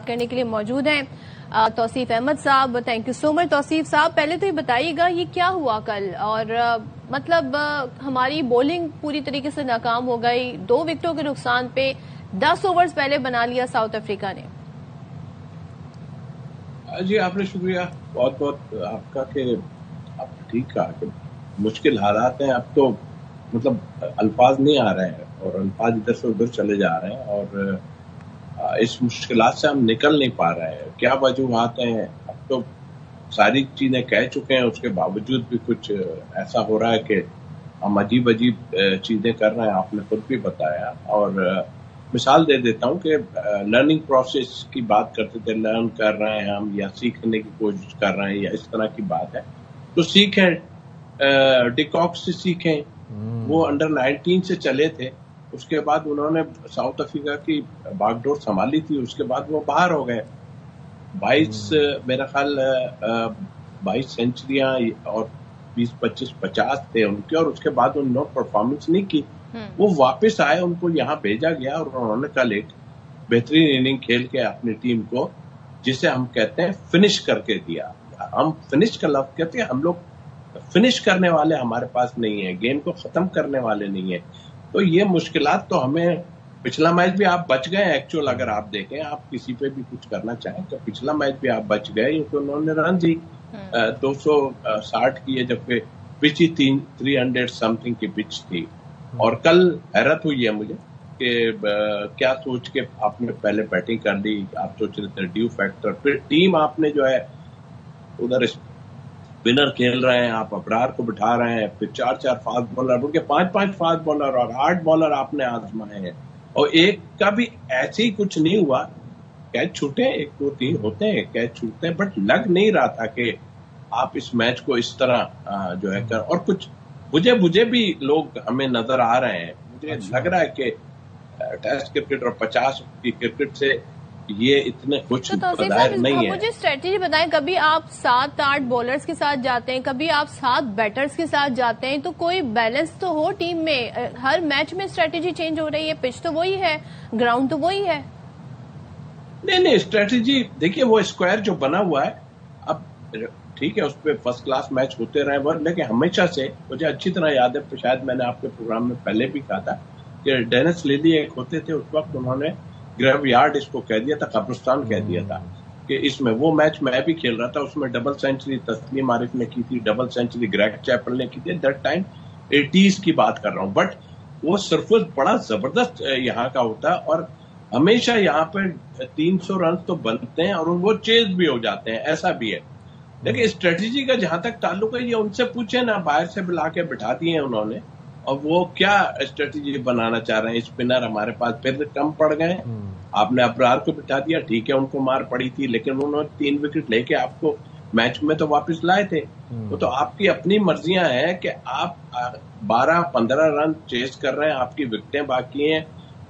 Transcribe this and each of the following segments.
करने के लिए मौजूद हैं तौसीफ अहमद साहब। Thank you so much Tauseef साहब। पहले तो ये बताइएगा ये क्या हुआ कल, और मतलब हमारी बॉलिंग पूरी तरीके से नाकाम हो गई, 2 विकेटों के नुकसान पे 10 ओवर्स पहले बना लिया साउथ अफ्रीका ने। जी आपने शुक्रिया बहुत बहुत आपका कि आपने ठीक कहा कि मुश्किल हालात हैं। अब तो मतलब अल्फाज नहीं आ रहे हैं और अल्फाज इधर से उधर चले जा रहे हैं और इस मुश्किलात से हम निकल नहीं पा रहे हैं। क्या वजूहात हैं, अब तो सारी चीजें कह चुके हैं, उसके बावजूद भी कुछ ऐसा हो रहा है कि हम अजीब अजीब चीजें कर रहे हैं। आपने खुद भी बताया और मिसाल दे देता हूं कि लर्निंग प्रोसेस की बात करते थे, लर्न कर रहे हैं हम या सीखने की कोशिश कर रहे हैं या इस तरह की बात है तो सीखें, डिकॉक से सीखें। वो अंडर 19 से चले थे, उसके बाद उन्होंने साउथ अफ्रीका की बागडोर संभाली थी, उसके बाद वो बाहर हो गए। 22 मेरा ख्याल 22 सेंचुरियां और 20-25-50 थे उनके, और उसके बाद उन्होंने परफॉर्मेंस नहीं की। वो वापस आए, उनको यहाँ भेजा गया और उन्होंने कल एक बेहतरीन इनिंग खेल के अपनी टीम को, जिसे हम कहते हैं फिनिश करके दिया। हम फिनिश का लफ्ज कहते हैं, हम लोग फिनिश करने वाले हमारे पास नहीं है, गेम को खत्म करने वाले नहीं है। तो ये मुश्किलात तो हमें, पिछला मैच भी आप बच गए एक्चुअल, अगर आप देखें, आप किसी पे भी कुछ करना चाहें तो पिछला मैच भी आप बच गए क्योंकि उन्होंने रन दी 260 किए, जबकि पिच ही 300 समथिंग की पिच थी। और कल हैरत हुई है मुझे कि क्या सोच के आपने पहले बैटिंग कर ली, आप सोच रहे थे ड्यू फैक्टर, फिर टीम आपने जो है उधर स्पिनर खेल रहे हैं, आप अबरार को बिठा रहे हैं, फिर 4-4 फास्ट बॉलर, उनके 5-5 फास्ट बॉलर और 8 बॉलर आपने आजमाए हैं, और एक का भी ऐसे ही कुछ नहीं हुआ। कैच छूटे 1-2-3 होते हैं, कैच छूटते हैं, बट लग नहीं रहा था कि आप इस मैच को इस तरह जो है कर, और कुछ मुझे भी लोग हमें नजर आ रहे हैं। मुझे लग रहा है कि टेस्ट क्रिकेट और 50 की क्रिकेट से ये इतने कुछ बदायर नहीं है। मुझे स्ट्रेटेजी बताएं, कभी आप 7-8 बॉलर्स के साथ जाते हैं, कभी आप 7 बैटर्स के साथ जाते हैं, तो कोई बैलेंस तो हो टीम में। हर मैच में स्ट्रेटेजी चेंज हो रही है, पिच तो वही है, ग्राउंड तो वही है। नहीं, स्ट्रेटेजी देखिए, वो स्क्वायर जो बना हुआ है, अब ठीक है उस पर फर्स्ट क्लास मैच होते रहे वो, लेकिन हमेशा से मुझे अच्छी तरह याद है, शायद मैंने आपके प्रोग्राम में पहले भी कहा था कि डेनिस लिली एक होते थे, उस वक्त उन्होंने ग्रेव यार्ड इसको कह दिया था, कब्रिस्तान कह दिया था कि इसमें, वो मैच मैं भी खेल रहा था, उसमें डबल सेंचुरी तस्लीम आरिफ ने की थी, डबल सेंचुरी ग्रेग चैपल ने की थी, दैट टाइम 80s की बात कर रहा हूँ। बट वो सरफेस बड़ा जबरदस्त यहाँ का होता है और हमेशा यहाँ पे 300 रन तो बनते हैं और वो चेज भी हो जाते हैं, ऐसा भी है। लेकिन स्ट्रेटेजी का जहां तक ताल्लुक है, ये उनसे पूछे ना, बाहर से बुला के बिठा दिए उन्होंने, और वो क्या स्ट्रेटेजी बनाना चाह रहे हैं। स्पिनर हमारे पास फिर कम पड़ गए, आपने अबरार को बिठा दिया, ठीक है उनको मार पड़ी थी, लेकिन उन्होंने 3 विकेट लेके आपको मैच में तो वापस लाए थे। वो तो आपकी अपनी मर्जियां हैं कि आप 12-15 रन चेस कर रहे हैं, आपकी विकेटें बाकी हैं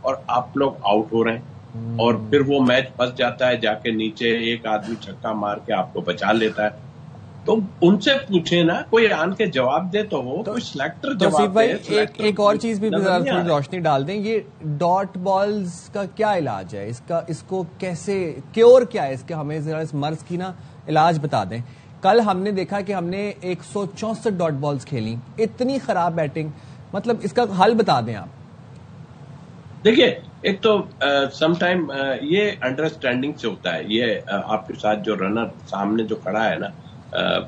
और आप लोग आउट हो रहे हैं, और फिर वो मैच फंस जाता है, जाके नीचे एक आदमी छक्का मार के आपको बचा लेता है। तो उनसे पूछे ना, कोई आन के जवाब दे तो वो, कोई सिलेक्टर जवाब भाई एक और चीज भी थोड़ी रोशनी डाल दें, ये डॉट बॉल्स का क्या इलाज है, इसको कैसे क्योर क्या है इसका, हमें जरा इस मर्ज की ना इलाज बता दें। कल हमने देखा कि हमने 164 डॉट बॉल्स खेली, इतनी खराब बैटिंग, मतलब इसका हल बता दें आप। देखिए, एक तो समटाइम ये अंडरस्टैंडिंग से होता है, ये आपके साथ जो रनर सामने जो खड़ा है ना,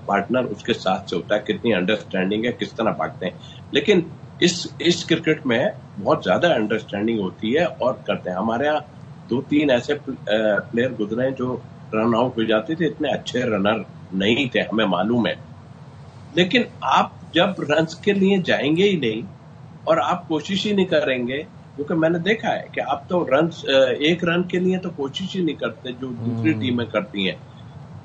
पार्टनर, उसके साथ से होता है, कितनी अंडरस्टैंडिंग है, किस तरह भागते हैं। लेकिन इस क्रिकेट में बहुत ज्यादा अंडरस्टैंडिंग होती है और करते हैं। हमारे यहाँ 2-3 ऐसे प्लेयर गुजरे हैं जो रन आउट हो जाते थे, इतने अच्छे रनर नहीं थे, हमें मालूम है। लेकिन आप जब रन्स के लिए जाएंगे ही नहीं और आप कोशिश ही नहीं करेंगे, क्योंकि मैंने देखा है कि आप तो रन्स, 1 रन के लिए तो कोशिश ही नहीं करते जो दूसरी टीमें करती हैं।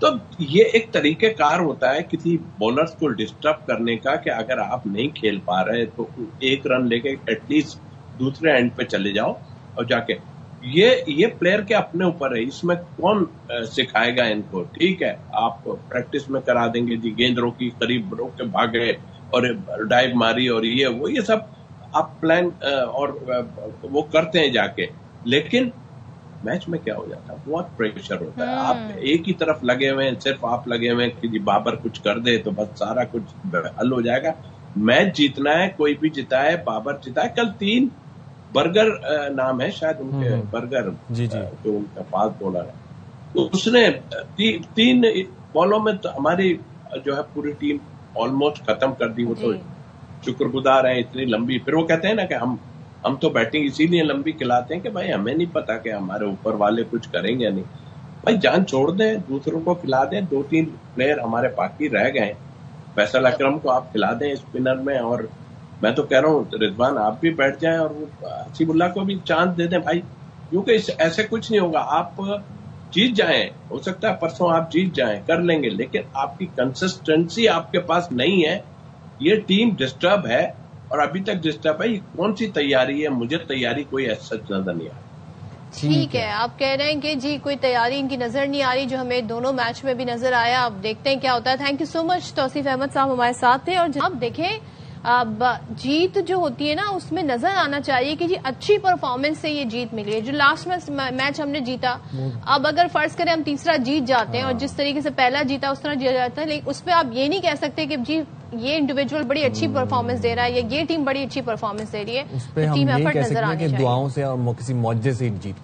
तो ये एक तरीकेकार होता है किसी बॉलर्स को डिस्टर्ब करने का, कि अगर आप नहीं खेल पा रहे तो 1 रन लेके एटलीस्ट दूसरे एंड पे चले जाओ और जाके, ये प्लेयर के अपने ऊपर है, इसमें कौन सिखाएगा इनको। ठीक है, आप प्रैक्टिस में करा देंगे जी, गेंद रोकी, करीब रोक के भागे और डाइव मारी और ये सब आप प्लान और वो करते हैं जाके, लेकिन मैच में क्या हो जाता है, बहुत प्रेशर होता है। आप एक ही तरफ लगे हुए हैं, सिर्फ आप लगे हुए हैं कि जी बाबर कुछ कर दे तो बस सारा कुछ हल हो जाएगा। मैच जीतना है, कोई भी जिताए, बाबर जिताए। कल 3 बर्गर नाम है शायद उनके, बर्गर जो उनका फास्ट बॉलर है, तो उसने 3 बॉलों में तो हमारी जो है पूरी टीम ऑलमोस्ट खत्म कर दी। वो तो शुक्रगुजार है इतनी लंबी। फिर वो कहते हैं ना कि हम तो बैटिंग इसीलिए लंबी खिलाते हैं कि भाई हमें नहीं पता कि हमारे ऊपर वाले कुछ करेंगे नहीं। भाई जान छोड़ दें, दूसरों को खिला दें। 2-3 प्लेयर हमारे बाकी रह गए, फैसल अकरम को आप खिला दें स्पिनर में, और मैं तो कह रहा हूँ रिजवान आप भी बैठ जाएं और हसीबुल्लाह को भी चांस दे दें भाई, क्योंकि ऐसे कुछ नहीं होगा। आप जीत जाएं, हो सकता है परसों आप जीत जाएं, कर लेंगे, लेकिन आपकी कंसिस्टेंसी आपके पास नहीं है। ये टीम डिस्टर्ब है और अभी तक डिस्टर्ब है। कौन सी तैयारी है? मुझे तैयारी कोई ऐसा नजर नहीं आ रही। ठीक है, आप कह रहे हैं कि जी कोई तैयारी इनकी नजर नहीं आ रही, जो हमें दोनों मैच में भी नजर आया। अब देखते हैं क्या होता है। Thank you so much Tauseef Ahmed साहब हमारे साथ थे। और आप देखें, अब जीत जो होती है ना, उसमें नजर आना चाहिए कि जी अच्छी परफॉर्मेंस से ये जीत मिली है। जो लास्ट मैच हमने जीता, अब अगर फर्ज करें हम तीसरा जीत जाते हैं और जिस तरीके से पहला जीता उस तरह जीता जाता है, लेकिन उस पर आप ये नहीं कह सकते कि जी ये इंडिविजुअल बड़ी अच्छी परफॉर्मेंस दे रहा है या ये टीम बड़ी अच्छी परफॉर्मेंस दे रही है। उस पर हम ये कह सकते हैं कि दुआओं से और किसी मौजे से जीत